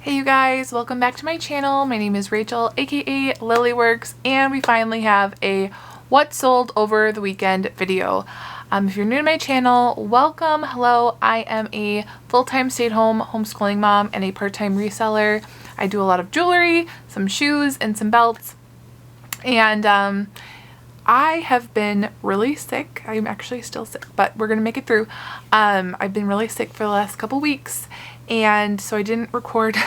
Hey you guys, welcome back to my channel. My name is Rachel, aka Lilyworks, and we finally have a what sold over the weekend video. If you're new to my channel, welcome. Hello, I am a full-time stay-at-home homeschooling mom and a part-time reseller. I do a lot of jewelry, some shoes, and some belts. And I have been really sick. I'm actually still sick, but we're gonna make it through. I've been really sick for the last couple weeks, and so I didn't record a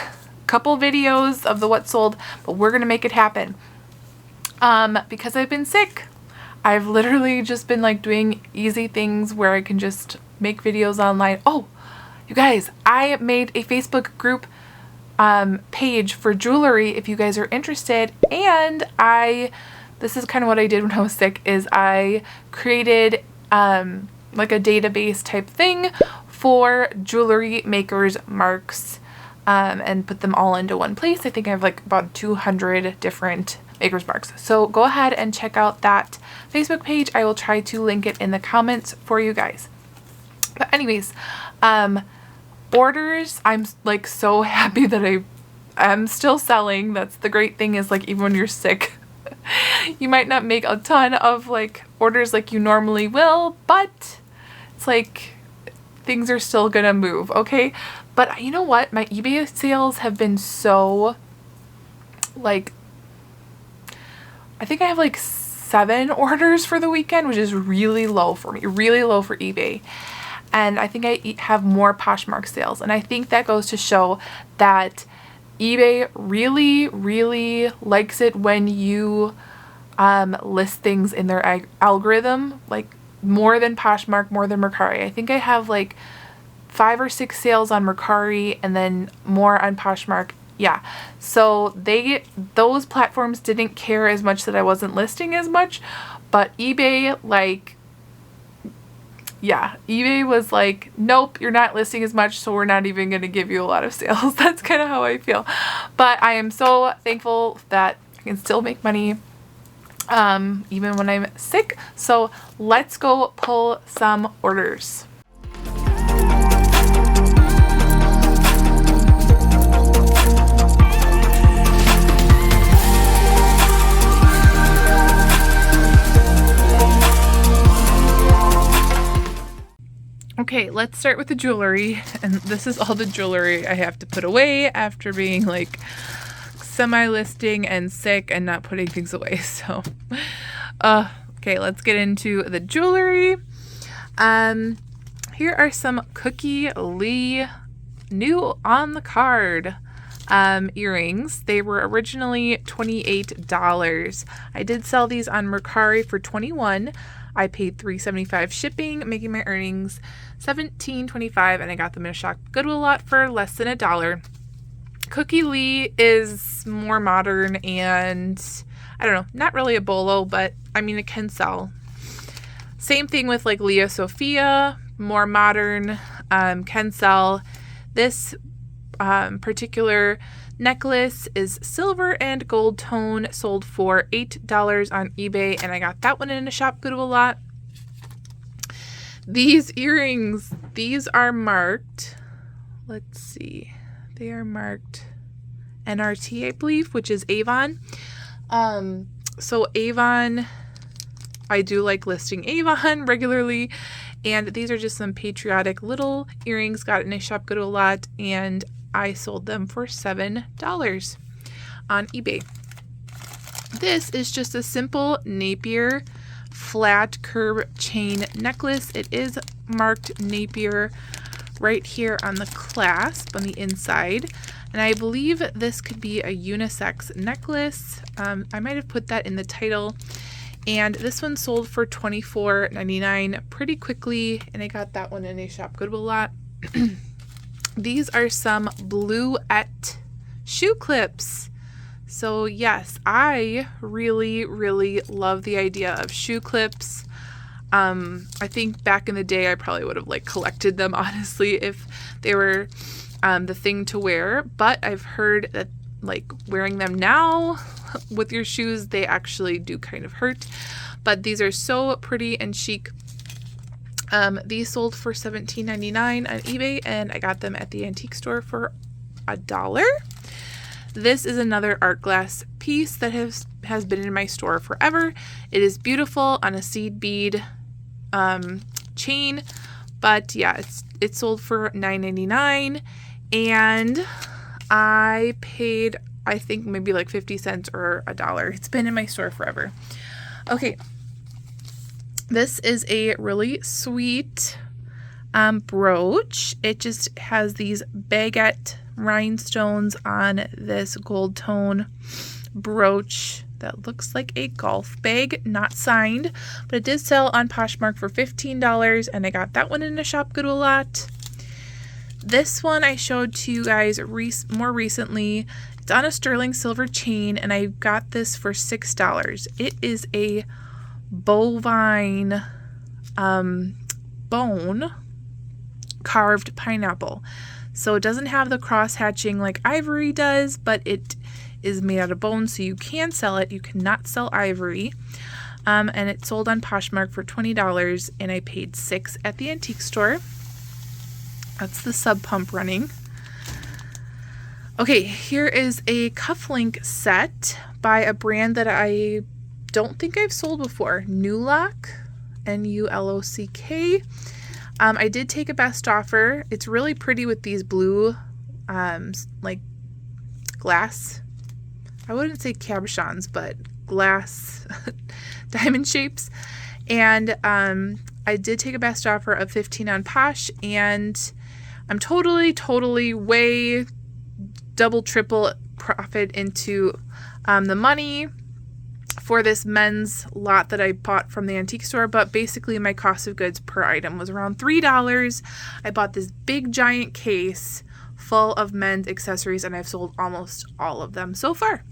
couple videos of the what sold, but we're gonna make it happen. Because I've been sick, I've literally just been like doing easy things where I can just make videos online. Oh, you guys, I made a Facebook group page for jewelry if you guys are interested, and this is kind of what I did when I was sick, is I created like a database type thing for jewelry makers marks and put them all into one place. I think I have like about 200 different makers marks. So go ahead and check out that Facebook page. I will try to link it in the comments for you guys. But anyways, orders, I'm like so happy that I am still selling. That's the great thing, is like even when you're sick, you might not make a ton of like orders like you normally will, but it's like things are still gonna move, okay? But you know what? My eBay sales have been so like, I think I have like 7 orders for the weekend, which is really low for me, really low for eBay. And I think I have more Poshmark sales, and I think that goes to show that eBay really, really likes it when you list things in their algorithm, like more than Poshmark, more than Mercari. I think I have like 5 or 6 sales on Mercari and then more on Poshmark. Yeah, so those platforms didn't care as much that I wasn't listing as much, but eBay, like, yeah, eBay was like, nope, you're not listing as much, so we're not even going to give you a lot of sales. That's kind of how I feel. But I am so thankful that I can still make money even when I'm sick. So let's go pull some orders. Okay, let's start with the jewelry, and this is all the jewelry I have to put away after being like semi-listing and sick and not putting things away. So, okay, let's get into the jewelry. Here are some Cookie Lee new on the card earrings. They were originally $28. I did sell these on Mercari for $21. I paid $3.75 shipping, making my earnings $17.25, and I got them in a Shop Goodwill lot for less than $1. Cookie Lee is more modern and, I don't know, not really a bolo, but I mean, it can sell. Same thing with like Leah Sophia, more modern, can sell. This particular necklace is silver and gold tone, sold for $8 on eBay, and I got that one in a Shop Goodwill lot. These earrings, these are marked, let's see, they are marked NRT, I believe, which is Avon. So Avon, I do like listing Avon regularly, and these are just some patriotic little earrings, got in a Shop Goodwill lot, and I sold them for $7 on eBay. This is just a simple Napier flat curb chain necklace. It is marked Napier right here on the clasp on the inside, and I believe this could be a unisex necklace. I might have put that in the title. And this one sold for $24.99 pretty quickly, and I got that one in a Shop Goodwill lot. These are some Bluette shoe clips. So yes, I really, really love the idea of shoe clips. I think back in the day, I probably would have like collected them, honestly, if they were the thing to wear. But I've heard that like wearing them now with your shoes, they actually do kind of hurt. But these are so pretty and chic. These sold for $17.99 on eBay, and I got them at the antique store for $1. This is another art glass piece that has been in my store forever. It is beautiful on a seed bead chain, but yeah, it sold for $9.99, and I paid, I think, maybe like 50 cents or $1. It's been in my store forever. Okay, this is a really sweet brooch. It just has these baguette rhinestones on this gold tone brooch that looks like a golf bag, not signed, but it did sell on Poshmark for $15, and I got that one in a Shop Good a Lot. This one I showed to you guys more recently. It's on a sterling silver chain, and I got this for $6. It is a bovine bone carved pineapple. So it doesn't have the cross hatching like ivory does, but it is made out of bone, so you can sell it. You cannot sell ivory. And it sold on Poshmark for $20, and I paid $6 at the antique store. That's the sub pump running. Okay, here is a cufflink set by a brand that I don't think I've sold before. Nulock, N-U-L-O-C-K. I did take a best offer. It's really pretty with these blue, like glass, I wouldn't say cabochons, but glass diamond shapes. And I did take a best offer of $15 on Posh, and I'm totally way double, triple profit into the money for this men's lot that I bought from the antique store. But basically my cost of goods per item was around $3. I bought this big giant case full of men's accessories, and I've sold almost all of them so far.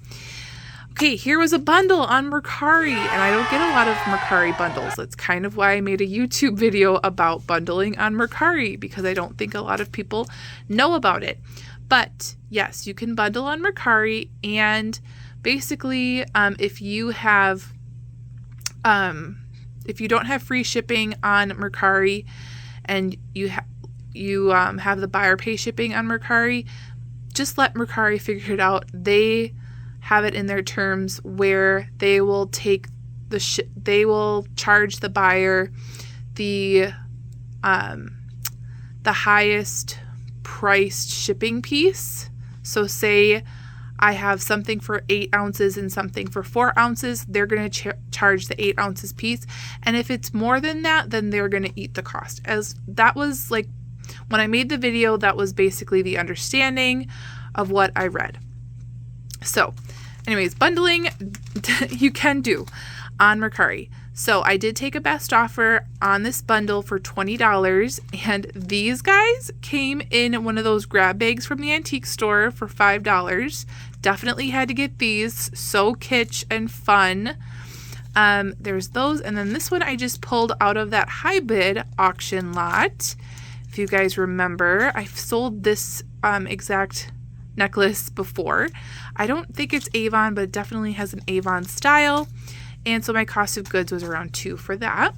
Okay, here was a bundle on Mercari, and I don't get a lot of Mercari bundles. That's kind of why I made a YouTube video about bundling on Mercari, because I don't think a lot of people know about it. But yes, you can bundle on Mercari, and basically, if you don't have free shipping on Mercari, and you have the buyer pay shipping on Mercari, just let Mercari figure it out. They have it in their terms where they will take they will charge the buyer the highest priced shipping piece. So say I have something for 8 ounces and something for 4 ounces, they're going to charge the 8 ounces piece. And if it's more than that, then they're going to eat the cost. As that was like, when I made the video, that was basically the understanding of what I read. So anyways, bundling you can do on Mercari. So I did take a best offer on this bundle for $20, and these guys came in one of those grab bags from the antique store for $5. Definitely had to get these. So kitsch and fun. There's those, and then this one I just pulled out of that high bid auction lot. If you guys remember, I've sold this exact necklace before. I don't think it's Avon, but it definitely has an Avon style. And so my cost of goods was around $2 for that.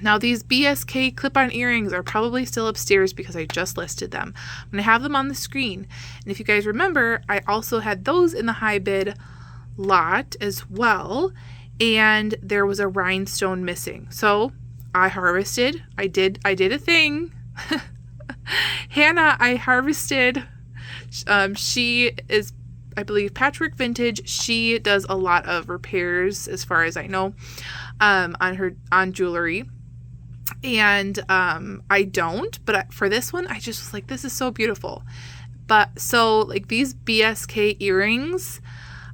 Now these BSK clip-on earrings are probably still upstairs because I just listed them. I'm going to have them on the screen. And if you guys remember, I also had those in the high bid lot as well. And there was a rhinestone missing. So I harvested. I did a thing. Hannah, I harvested. She is, I believe, Patchwork Vintage. She does a lot of repairs, as far as I know, on jewelry. And I don't, but for this one, I just was like, this is so beautiful. But so like these BSK earrings,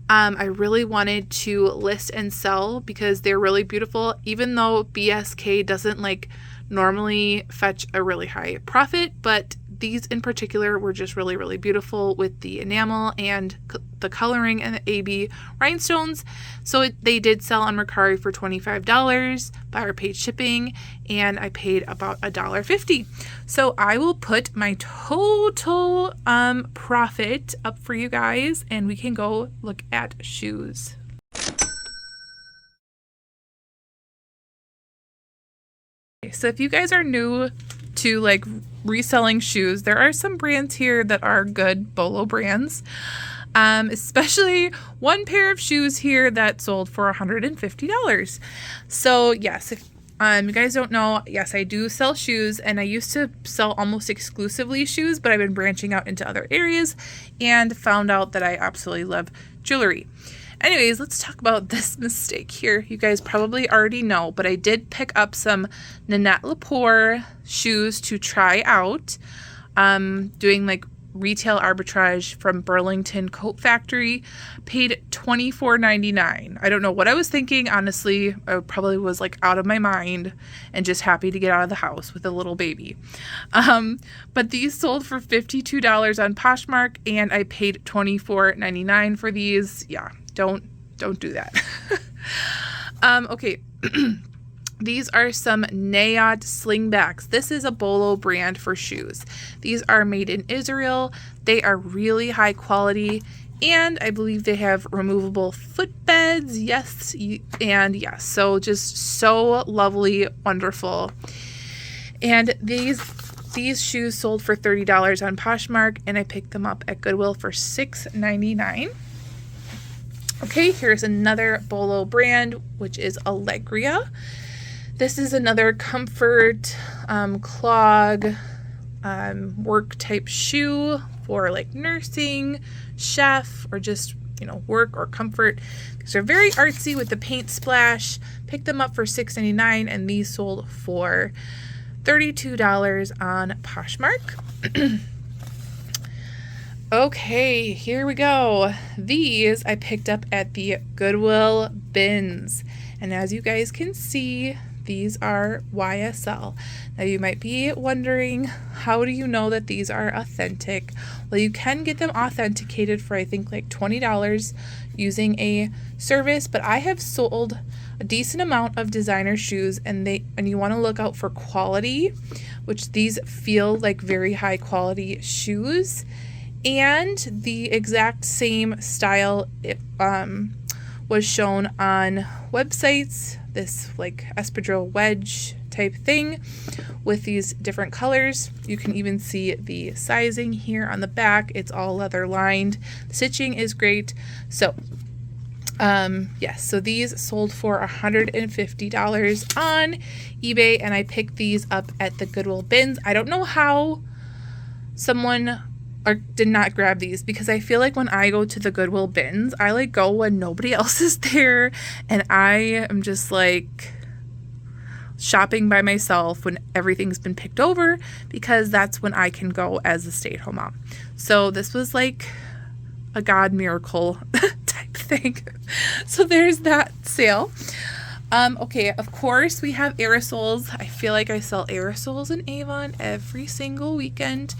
I really wanted to list and sell because they're really beautiful, even though BSK doesn't like normally fetch a really high profit, but these in particular were just really beautiful with the enamel and the coloring and the AB rhinestones. So they did sell on Mercari for $25, buyer paid shipping, and I paid about $1.50. So I will put my total profit up for you guys, and we can go look at shoes. So if you guys are new to like reselling shoes. There are some brands here that are good Bolo brands. Especially one pair of shoes here that sold for $150. So yes, if you guys don't know, yes, I do sell shoes, and I used to sell almost exclusively shoes, but I've been branching out into other areas and found out that I absolutely love jewelry. Anyways, let's talk about this mistake here. You guys probably already know, but I did pick up some Nanette Lepore shoes to try out. Doing like retail arbitrage from Burlington Coat Factory. Paid $24.99. I don't know what I was thinking. Honestly, I probably was like out of my mind and just happy to get out of the house with a little baby. But these sold for $52 on Poshmark, and I paid $24.99 for these. Yeah, don't do that. Okay. These are some Nayot slingbacks. This is a Bolo brand for shoes. These are made in Israel. They are really high quality, and I believe they have removable footbeds. Yes, and yes. So just so lovely, wonderful. And these shoes sold for $30 on Poshmark, and I picked them up at Goodwill for $6.99. Okay, here's another Bolo brand, which is Allegria. This is another comfort, clog, work type shoe for like nursing, chef, or just, work or comfort. These are very artsy with the paint splash. Picked them up for $6.99, and these sold for $32 on Poshmark. Okay, here we go. These I picked up at the Goodwill bins. And as you guys can see, these are YSL. Now you might be wondering, how do you know that these are authentic? Well, you can get them authenticated for I think like $20 using a service, but I have sold a decent amount of designer shoes, and you want to look out for quality, which these feel like very high quality shoes. And the exact same style was shown on websites, this like espadrille wedge type thing with these different colors. You can even see the sizing here on the back. It's all leather lined. The stitching is great. So yes, so these sold for $150 on eBay, and I picked these up at the Goodwill bins. I don't know how someone did not grab these, because I feel like when I go to the Goodwill bins, I like go when nobody else is there, and I am just like shopping by myself when everything's been picked over, because that's when I can go as a stay-at-home mom. So this was like a God miracle type thing. So there's that sale. Okay, of course we have aerosols. I feel like I sell aerosols in Avon every single weekend,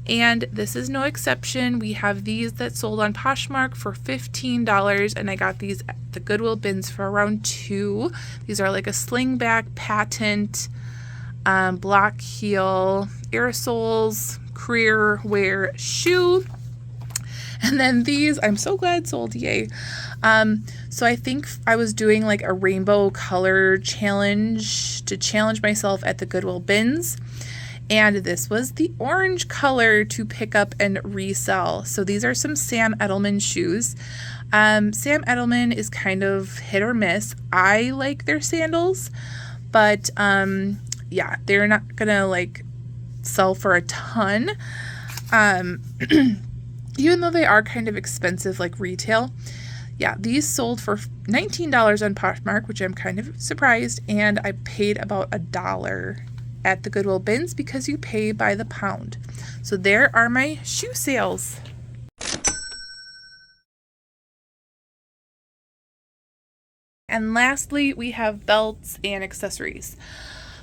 and this is no exception. We have these that sold on Poshmark for $15, and I got these at the Goodwill bins for around $2. These are like a slingback patent, block heel aerosols, career wear shoe. And then these, I'm so glad sold, yay. So I think I was doing like a rainbow color challenge to challenge myself at the Goodwill bins. And this was the orange color to pick up and resell. So these are some Sam Edelman shoes. Sam Edelman is kind of hit or miss. I like their sandals, but yeah, they're not gonna like sell for a ton. Even though they are kind of expensive, like retail. Yeah, these sold for $19 on Poshmark, which I'm kind of surprised, and I paid about $1 at the Goodwill bins because you pay by the pound. So there are my shoe sales. And lastly, we have belts and accessories.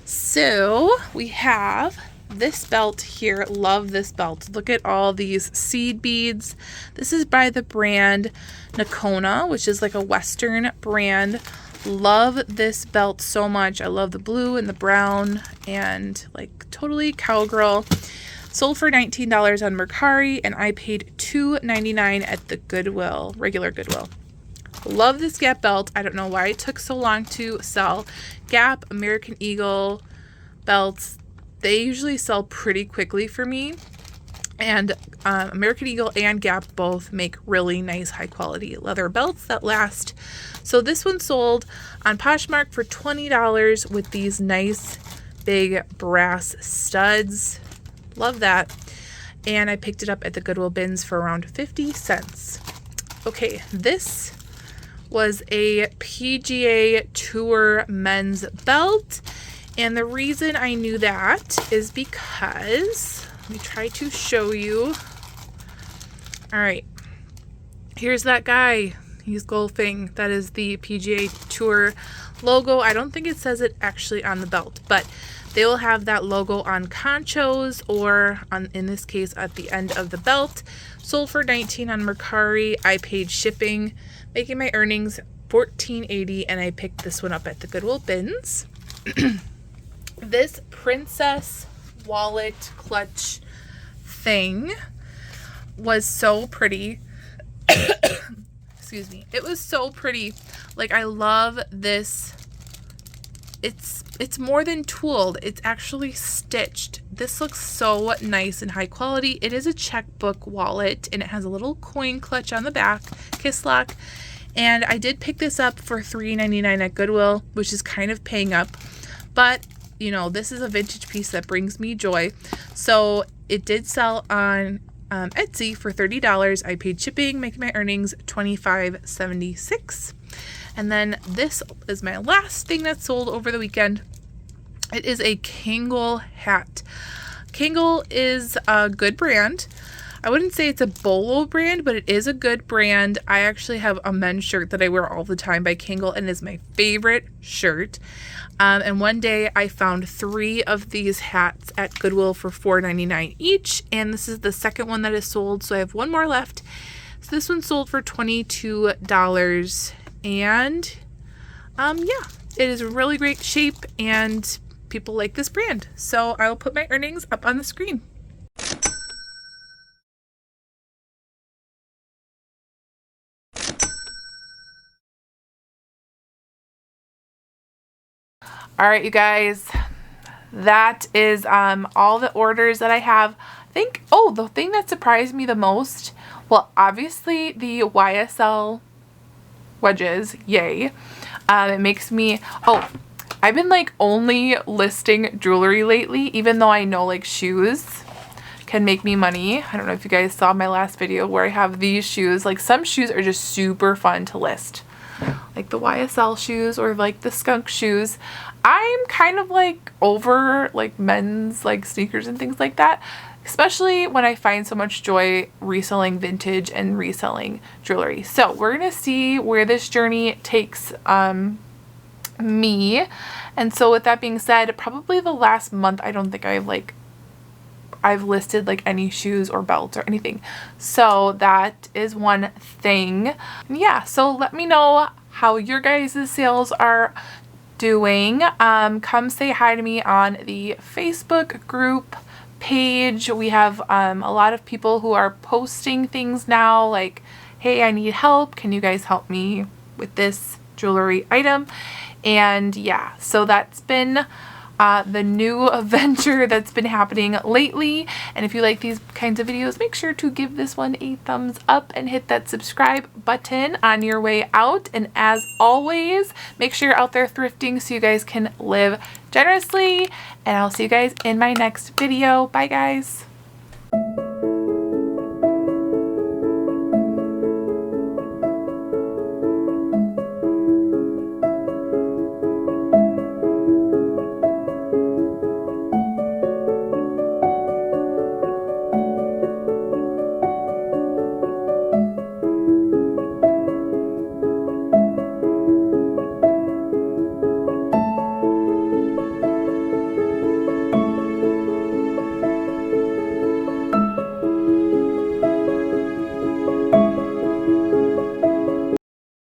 So we have this belt here. Love this belt. Look at all these seed beads. This is by the brand Nakona, which is like a Western brand. Love this belt so much. I love the blue and the brown, and like totally cowgirl. Sold for $19 on Mercari, and I paid $2.99 at the Goodwill, regular Goodwill. Love this Gap belt. I don't know why it took so long to sell. Gap, American Eagle belts, they usually sell pretty quickly for me. And American Eagle and Gap both make really nice high quality leather belts that last. So this one sold on Poshmark for $20 with these nice big brass studs. Love that. And I picked it up at the Goodwill bins for around 50 cents. Okay, this was a PGA Tour men's belt. And the reason I knew that is because, let me try to show you. All right, here's that guy. He's golfing. That is the PGA Tour logo. I don't think it says it actually on the belt, but they will have that logo on conchos or on, in this case, at the end of the belt. Sold for $19 on Mercari. I paid shipping, making my earnings $14.80, and I picked this one up at the Goodwill bins. This princess wallet clutch thing was so pretty. Excuse me. It was so pretty. Like, I love this. It's more than tooled. It's actually stitched. This looks so nice and high quality. It is a checkbook wallet, and it has a little coin clutch on the back, kiss lock. And I did pick this up for $3.99 at Goodwill, which is kind of paying up. But, you know, this is a vintage piece that brings me joy. So it did sell on Etsy for $30. I paid shipping, making my earnings $25.76. And then this is my last thing that sold over the weekend. It is a Kangol hat. Kangol is a good brand. I wouldn't say it's a bolo brand, but it is a good brand. I actually have a men's shirt that I wear all the time by Kangol, and it is my favorite shirt. And one day I found 3 of these hats at Goodwill for $4.99 each, and this is the second one that is sold, so I have one more left. So this one sold for $22, and yeah, it is a really great shape, and people like this brand. So I will put my earnings up on the screen. All right, you guys, that is all the orders that I have. I think, oh, the thing that surprised me the most, well, obviously the YSL wedges, yay. It makes me, oh, I've been like only listing jewelry lately, even though I know like shoes can make me money. I don't know if you guys saw my last video where I have these shoes. Like, some shoes are just super fun to list, like the YSL shoes or like the skunk shoes. I'm kind of like over like men's like sneakers and things like that, especially when I find so much joy reselling vintage and reselling jewelry. So we're gonna see where this journey takes me. And so with that being said, probably the last month I don't think I've listed like any shoes or belts or anything. So that is one thing. Yeah, so let me know how your guys' sales are doing. Come say hi to me on the Facebook group page. We have a lot of people who are posting things now like, hey, I need help. Can you guys help me with this jewelry item? And yeah, so that's been the new venture that's been happening lately. And if you like these kinds of videos, make sure to give this one a thumbs up and hit that subscribe button on your way out. And as always, make sure you're out there thrifting so you guys can live generously. And I'll see you guys in my next video. Bye, guys.